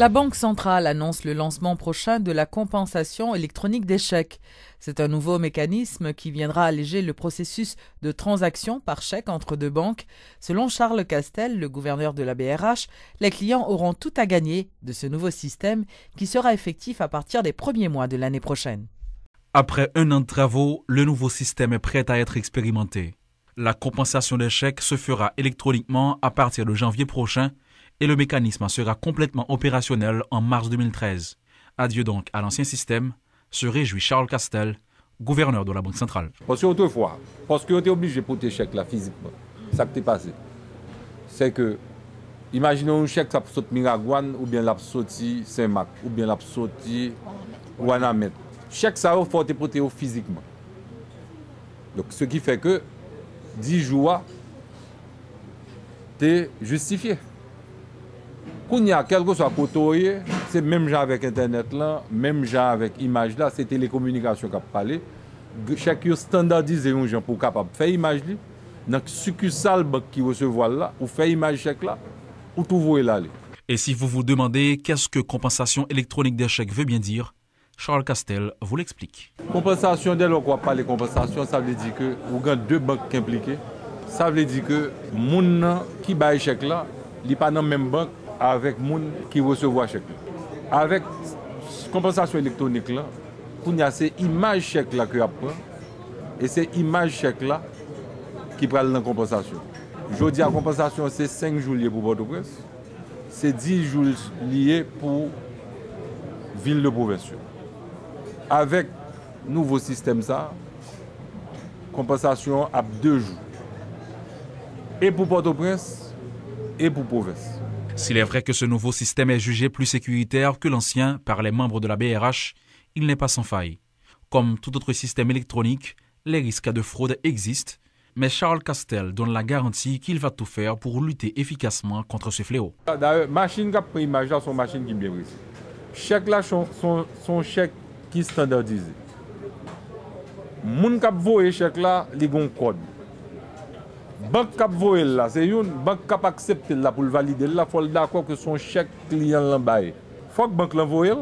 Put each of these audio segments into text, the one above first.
La Banque centrale annonce le lancement prochain de la compensation électronique des chèques. C'est un nouveau mécanisme qui viendra alléger le processus de transaction par chèque entre deux banques. Selon Charles Castel, le gouverneur de la BRH, les clients auront tout à gagner de ce nouveau système qui sera effectif à partir des premiers mois de l'année prochaine. Après un an de travaux, le nouveau système est prêt à être expérimenté. La compensation des chèques se fera électroniquement à partir de janvier prochain et le mécanisme sera complètement opérationnel en mars 2013. Adieu donc à l'ancien système, se réjouit Charles Castel, gouverneur de la Banque centrale. Parce qu'autrefois, parce qu'on était obligé de porter chèque là physiquement, ça qui est passé, c'est que, imaginons un chèque qui saute Miragouane, ou bien la sorti Saint-Marc, ou bien la sorti Ouanamet. Chèque ça il faut porter physiquement. Donc ce qui fait que 10 jours, tu justifié. Quand il y a quelque chose à côté, c'est même genre avec Internet, là, même genre avec image, là, c'est télécommunication qui a parlé. Chacun standardise un gens pour capable faire image. Dans succursale qui recevoir là, ou faire image chèque là, ou tout voyer là. Et si vous vous demandez qu'est-ce que compensation électronique des chèques veut bien dire, Charles Castel vous l'explique. Compensation, dès lors qu'on parle de compensation, ça veut dire que vous avez deux banques impliquées. Ça veut dire que les gens qui baillent chèque là, ils ne sont pas dans la même banque avec les gens qui reçoivent chèque là. Avec compensation électronique là, il y a ces images chèque là que vous prenez et ces images chèque là qui prennent dans la compensation. Je dis à la compensation, c'est 5 jours liés pour Port-au-Prince, c'est 10 jours liés pour ville de province. Avec le nouveau système, ça, compensation à 2 jours. Et pour Port-au-Prince, et pour province. S'il est vrai que ce nouveau système est jugé plus sécuritaire que l'ancien par les membres de la BRH, il n'est pas sans faille. Comme tout autre système électronique, les risques de fraude existent, mais Charles Castel donne la garantie qu'il va tout faire pour lutter efficacement contre ce fléau. D'ailleurs, machine qui a pris image là, sont machines qui bien précises. Chèque là sont chèques qui est standardisé. Moun k'ap voye chèque là, li gon code. Banque k'ap voye là, c'est une banque k'ap accepter là pour le valider là, faut d'accord que son chèque client l'envoyer. Faut que banque l'envoyer.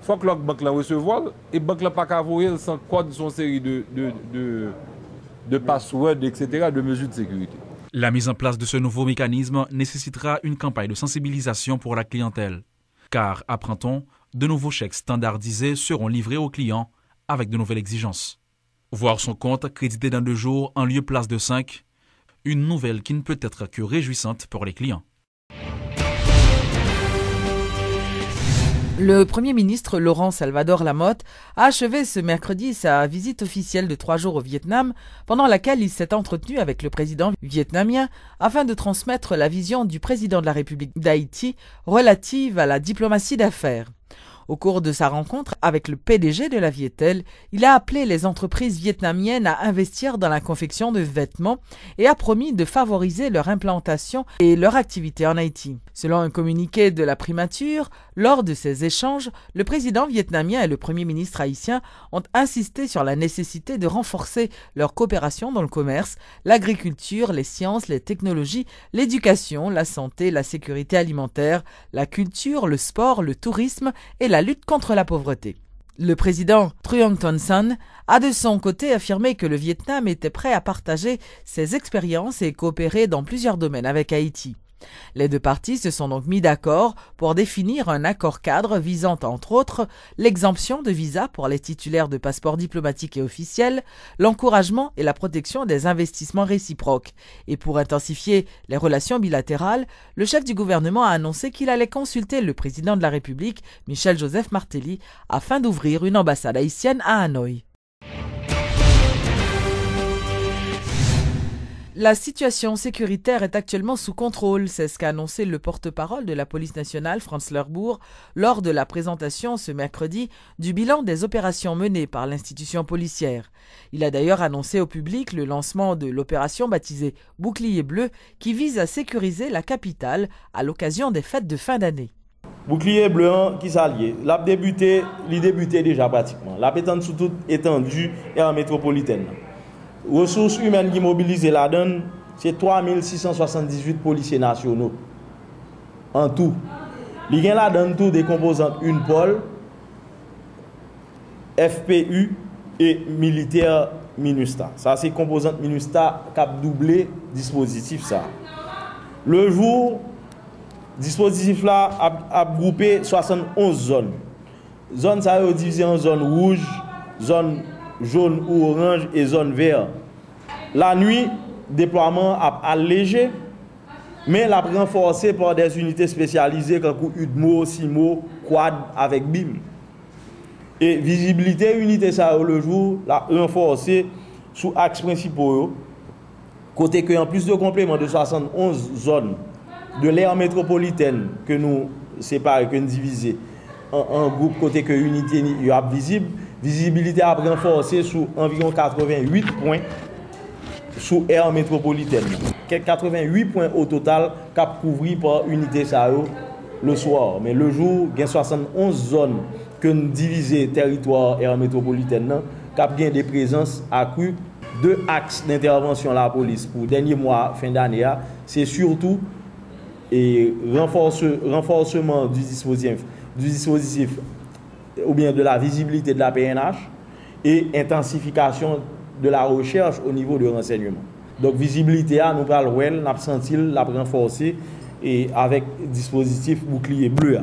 Faut que l'autre banque la recevoir et banque la pas qu'à voyer sans code, son série de passwords, etc., de mesures de sécurité. La mise en place de ce nouveau mécanisme nécessitera une campagne de sensibilisation pour la clientèle. Car, apprend-on, de nouveaux chèques standardisés seront livrés aux clients avec de nouvelles exigences. Voir son compte crédité dans 2 jours en lieu place de 5, une nouvelle qui ne peut être que réjouissante pour les clients. Le Premier ministre Laurent Salvador Lamotte a achevé ce mercredi sa visite officielle de 3 jours au Vietnam, pendant laquelle il s'est entretenu avec le président vietnamien afin de transmettre la vision du président de la République d'Haïti relative à la diplomatie d'affaires. Au cours de sa rencontre avec le PDG de la Vietel, il a appelé les entreprises vietnamiennes à investir dans la confection de vêtements et a promis de favoriser leur implantation et leur activité en Haïti. Selon un communiqué de la primature, lors de ces échanges, le président vietnamien et le premier ministre haïtien ont insisté sur la nécessité de renforcer leur coopération dans le commerce, l'agriculture, les sciences, les technologies, l'éducation, la santé, la sécurité alimentaire, la culture, le sport, le tourisme et la lutte contre la pauvreté. Le président Truong Ton Son a de son côté affirmé que le Vietnam était prêt à partager ses expériences et coopérer dans plusieurs domaines avec Haïti. Les deux parties se sont donc mis d'accord pour définir un accord cadre visant entre autres l'exemption de visa pour les titulaires de passeports diplomatiques et officiels, l'encouragement et la protection des investissements réciproques. Et pour intensifier les relations bilatérales, le chef du gouvernement a annoncé qu'il allait consulter le président de la République, Michel-Joseph Martelly, afin d'ouvrir une ambassade haïtienne à Hanoï. La situation sécuritaire est actuellement sous contrôle, c'est ce qu'a annoncé le porte-parole de la police nationale, Franz Lerbourg, lors de la présentation ce mercredi du bilan des opérations menées par l'institution policière. Il a d'ailleurs annoncé au public le lancement de l'opération baptisée Bouclier bleu qui vise à sécuriser la capitale à l'occasion des fêtes de fin d'année. Bouclier bleu qui s'allie, l'a débuté déjà pratiquement. La pétante sous toute étendue et en métropolitaine. Ressources humaines qui mobilisent la donne, c'est 3678 policiers nationaux en tout. Il y a là-dedans tout des composantes une pôle, FPU et militaire MINUSTA. Ça, c'est composante MINUSTA qui a doublé dispositif ça. Le jour, dispositif là a groupé 71 zones. Zones ça est divisé en zone rouge, zone jaune ou orange et zone vert. La nuit, déploiement a allégé, mais l'a renforcé par des unités spécialisées comme UDMO, SIMO, Quad avec BIM. Et visibilité unité ça le jour, l'a renforcé sous axes principaux. Côté que en plus de complément de 71 zones de l'aire métropolitaine que nous séparons, que nous divisons en groupe côté que unité est visible, visibilité a renforcé sous environ 88 points sous aire métropolitaine. 88 points au total cap couvri par unité ça le soir, mais le jour il y a 71 zones que nous divisons territoire aire métropolitaine cap gain des présences accrues. Deux axes d'intervention de la police pour le dernier mois, fin d'année, c'est surtout renforcement du dispositif ou bien de la visibilité de la PNH et intensification de la recherche au niveau de renseignement. Donc visibilité, nous parlons, nous avons senti, nous avons renforcé et avec dispositif bouclier bleu.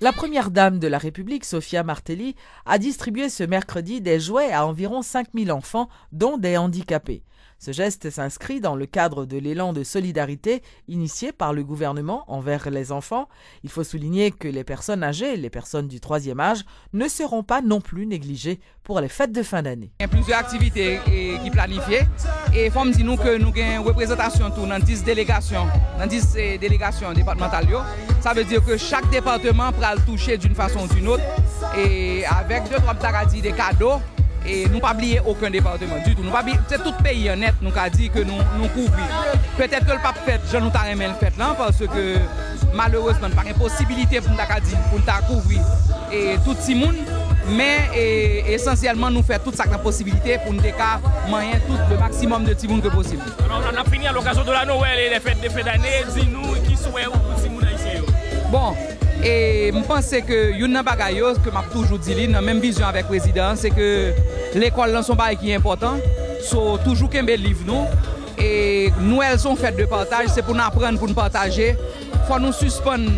La première dame de la République, Sophia Martelly, a distribué ce mercredi des jouets à environ 5000 enfants, dont des handicapés. Ce geste s'inscrit dans le cadre de l'élan de solidarité initié par le gouvernement envers les enfants. Il faut souligner que les personnes âgées, les personnes du troisième âge, ne seront pas non plus négligées pour les fêtes de fin d'année. Il y a plusieurs activités qui planifiées et il faut me dire nous que nous avons une représentation dans 10 délégations, départementales. Ça veut dire que chaque département pourra le toucher d'une façon ou d'une autre et avec 2-3 des cadeaux. Et nous pas oublier aucun département du tout. Nous pas c'est tout pays net nous a dit que nous couvrons. Peut-être que le pape fait, je nous t'a aimé le fait là parce que malheureusement pas une possibilité pour nous t'a couvrir et tout le monde mais essentiellement nous faire toute ça la possibilité pour nous décar moyen tout le maximum de petit monde que possible. Alors on a fini à l'occasion de la Noël et les fêtes de fin d'année, dis-nous qui souhaite ou petit monde haïtien. Bon, et je pense que une bagaille que m'a toujours dit dans même vision avec le président, c'est que l'école là sont pas qui est important, so toujours qu'un bel livre nous et nous elles sont faites de partage, c'est pour nous apprendre pour nous partager. Faut nous suspendre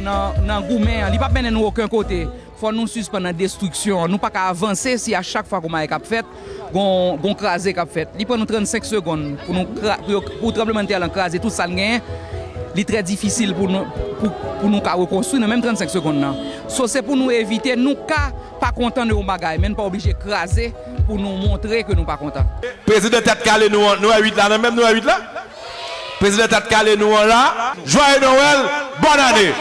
dans gourmet, il pas mener nous aucun côté. Faut nous suspendre dans destruction, nous pas qu'à avancer si à chaque fois qu'on a cap fait, gon craser cap fait. Il prend nous 35 secondes pour nous tremblement de terre craser tout ça gain. C'est très difficile pour nous reconstruire dans même 35 secondes. So, c'est pour nous éviter, nous pas contents de nos bagages, même pas obligés de craser pour nous montrer que nous pas contents. Président tête calé nous à 8 là, même nous à 8 là. Président tête calé nous là. Joyeux Noël, bonne année.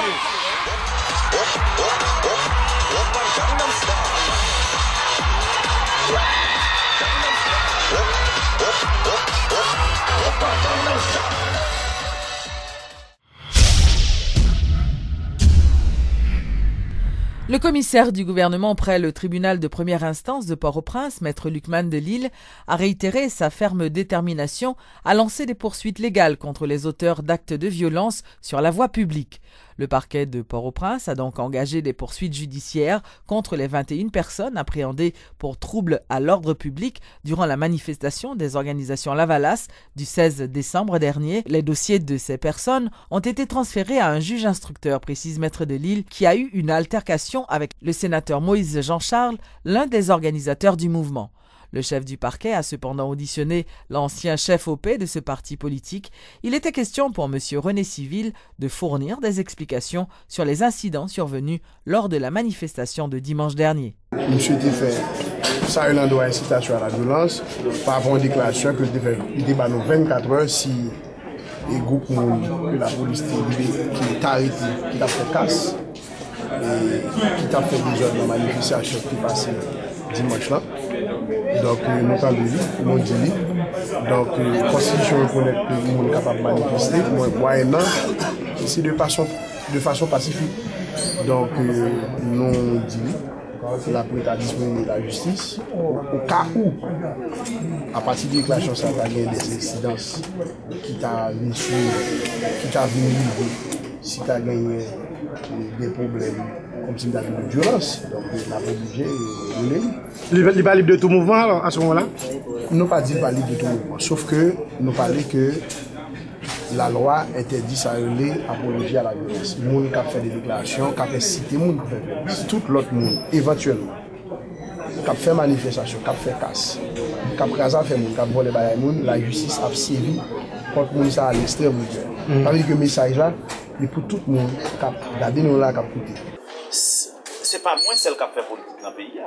Le commissaire du gouvernement près le tribunal de première instance de Port-au-Prince, maître Lucman de Lille, a réitéré sa ferme détermination à lancer des poursuites légales contre les auteurs d'actes de violence sur la voie publique. Le parquet de Port-au-Prince a donc engagé des poursuites judiciaires contre les 21 personnes appréhendées pour troubles à l'ordre public durant la manifestation des organisations Lavalas du 16 décembre dernier. Les dossiers de ces personnes ont été transférés à un juge instructeur, précise maître de Lille, qui a eu une altercation avec le sénateur Moïse Jean-Charles, l'un des organisateurs du mouvement. Le chef du parquet a cependant auditionné l'ancien chef OP de ce parti politique. Il était question pour M. René Civil de fournir des explications sur les incidents survenus lors de la manifestation de dimanche dernier. Monsieur a fait ça une endroit incitation à la violence par rapport à une déclaration que il débat nous 24 heures si les groupes que la police qui t'a arrêté, qui t'a fait casse et qui t'a fait des ordres de manifestation qui passait dimanche là. Donc nous avons dit, nous dit, donc la Constitution reconnaît que nous sommes capables de manifester, moyennant, c'est de façon pacifique. Donc nous dit, la prête à disposer de la justice au cas où, à partir de déclaration, ça va gagner des incidences qui t'a venu si tu as gagné des problèmes comme si tu as eu de violence. Donc, on a obligé de l'aider. Il n'est pas libre de tout mouvement alors, à ce moment-là? Nous ne pas dit pas libre de tout mouvement, sauf que nous parlons que la loi interdit ça apologie à la violence. Le monde qui a fait des déclarations, qui a fait citer le monde qui fait violence. Tout l'autre monde, éventuellement, qui a fait manifestation, qui a fait casse, qui a crasé fait monde, qui a volé les monde, la justice a sévi contre le monde à l'extrême. Ça veut dire que le message là, c'est pour tout le monde qui a gardé nous là, qui a coûté. C'est pas moi celle qui a fait politique dans le pays.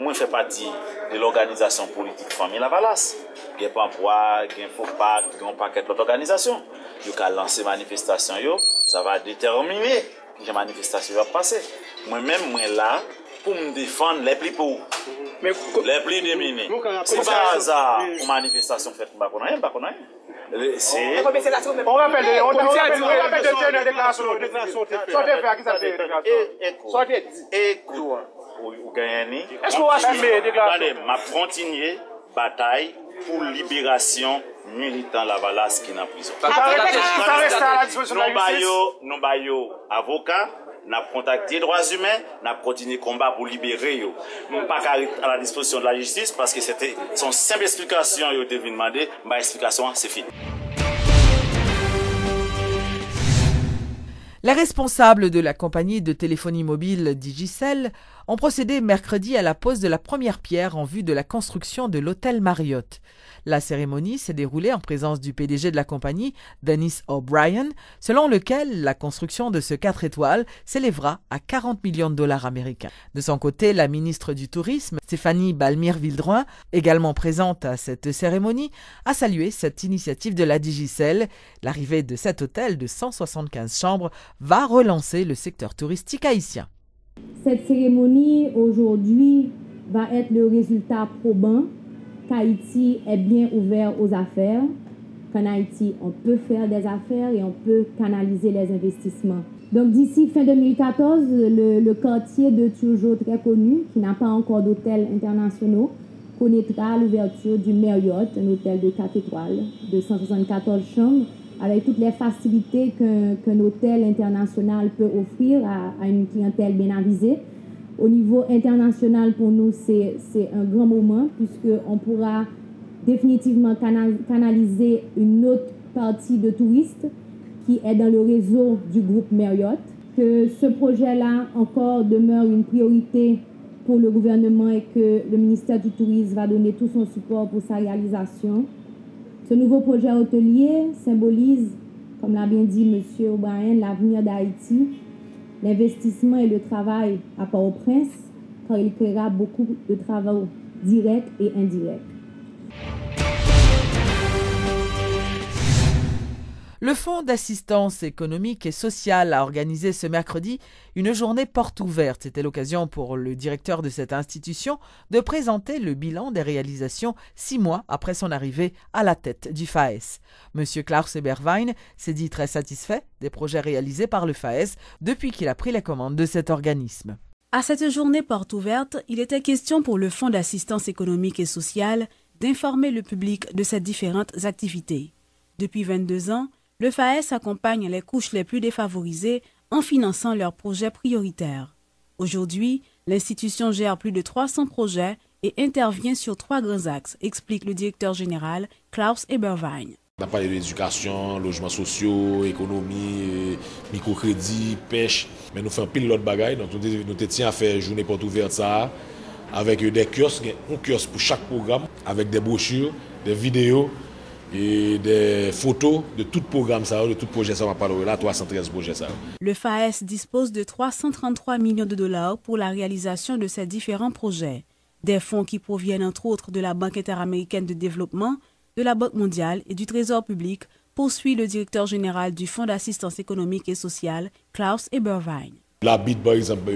Moi, je fais partie de l'organisation politique Famille Lavalas. Il y a Pampois, il y a FOPA, il y a un paquet d'autres organisations. Il y a lancé manifestation, ça va déterminer quelle manifestation va passer. Moi-même, moi là, pour me défendre les plus pauvres, les plus démunis. C'est pas hasard une manifestation faite par rien, pas qu'on a. On rappelle de déclaration. Écoute. Ou gagner. Est-ce que vous assumez déclaration? Ma continuer bataille pour libération militant Lavalas qui est en prison. Nous baillons avocat, nous avons contacté les droits humains, nous avons continué le combat pour libérer. Nous ne pas à la disposition de la justice parce que c'était son simple explication qui était demandée. Ma explication, c'est fini. Les responsables de la compagnie de téléphonie mobile Digicel ont procédé mercredi à la pose de la première pierre en vue de la construction de l'hôtel Marriott. La cérémonie s'est déroulée en présence du PDG de la compagnie, Dennis O'Brien, selon lequel la construction de ce 4 étoiles s'élèvera à 40 millions de dollars américains. De son côté, la ministre du Tourisme, Stéphanie Balmire-Vildroin, également présente à cette cérémonie, a salué cette initiative de la Digicel. L'arrivée de cet hôtel de 175 chambres va relancer le secteur touristique haïtien. Cette cérémonie aujourd'hui va être le résultat probant qu'Haïti est bien ouvert aux affaires, qu'en Haïti on peut faire des affaires et on peut canaliser les investissements. Donc d'ici fin 2014, le quartier de Turgeau très connu, qui n'a pas encore d'hôtels internationaux, connaîtra l'ouverture du Marriott, un hôtel de 4 étoiles de 174 chambres, avec toutes les facilités qu'un hôtel international peut offrir à une clientèle bien avisée. Au niveau international, pour nous, c'est un grand moment, puisqu'on pourra définitivement canaliser une autre partie de touristes qui est dans le réseau du groupe Marriott. Que ce projet-là encore demeure une priorité pour le gouvernement et que le ministère du Tourisme va donner tout son support pour sa réalisation. Ce nouveau projet hôtelier symbolise, comme l'a bien dit M. O'Brien, l'avenir d'Haïti, l'investissement et le travail à Port-au-Prince, car il créera beaucoup de travaux directs et indirects. Le Fonds d'assistance économique et sociale a organisé ce mercredi une journée porte ouverte. C'était l'occasion pour le directeur de cette institution de présenter le bilan des réalisations 6 mois après son arrivée à la tête du FAES. M. Klaus Eberwein s'est dit très satisfait des projets réalisés par le FAES depuis qu'il a pris les commandes de cet organisme. À cette journée porte ouverte, il était question pour le Fonds d'assistance économique et sociale d'informer le public de ses différentes activités. Depuis 22 ans, le FAES accompagne les couches les plus défavorisées en finançant leurs projets prioritaires. Aujourd'hui, l'institution gère plus de 300 projets et intervient sur 3 grands axes, explique le directeur général Klaus Eberwein. On a parlé de l'éducation, logements sociaux, économie, microcrédit, pêche. Mais nous faisons pile l'autre bagaille. Donc nous étions à faire journée porte ouverte ça, avec des kiosques, un kiosque pour chaque programme, avec des brochures, des vidéos et des photos de tout programme, de tout projet, ça va parler là, 313 projets. Le FAES dispose de 333 millions de dollars pour la réalisation de ces différents projets. Des fonds qui proviennent entre autres de la Banque interaméricaine de développement, de la Banque mondiale et du Trésor public, poursuit le directeur général du Fonds d'assistance économique et sociale, Klaus Eberwein. La BID, par exemple,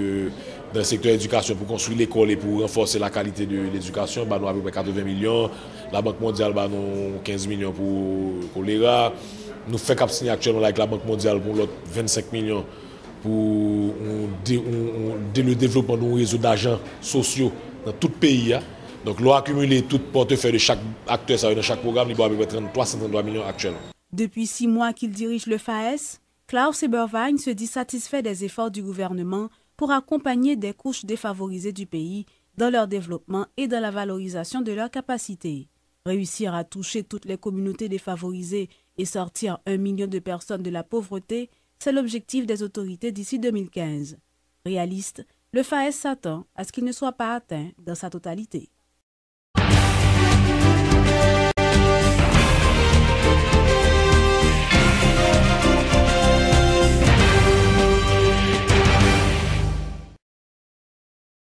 dans le secteur de l'éducation, pour construire l'école et pour renforcer la qualité de l'éducation, nous avons à peu près 80 millions. La Banque mondiale, nous avons 15 millions pour l'ERA. Nous faisons cap signer actuellement avec la Banque mondiale pour l'autre 25 millions pour le développement d'un réseau d'agents sociaux dans tout le pays. Donc, l'on accumule tout portefeuille de chaque acteur dans chaque programme, il y a à peu près 333 millions actuellement. Depuis 6 mois qu'il dirige le FAES, Klaus Eberwein se dit satisfait des efforts du gouvernement pour accompagner des couches défavorisées du pays dans leur développement et dans la valorisation de leurs capacités. Réussir à toucher toutes les communautés défavorisées et sortir 1 million de personnes de la pauvreté, c'est l'objectif des autorités d'ici 2015. Réaliste, le FAES s'attend à ce qu'il ne soit pas atteint dans sa totalité.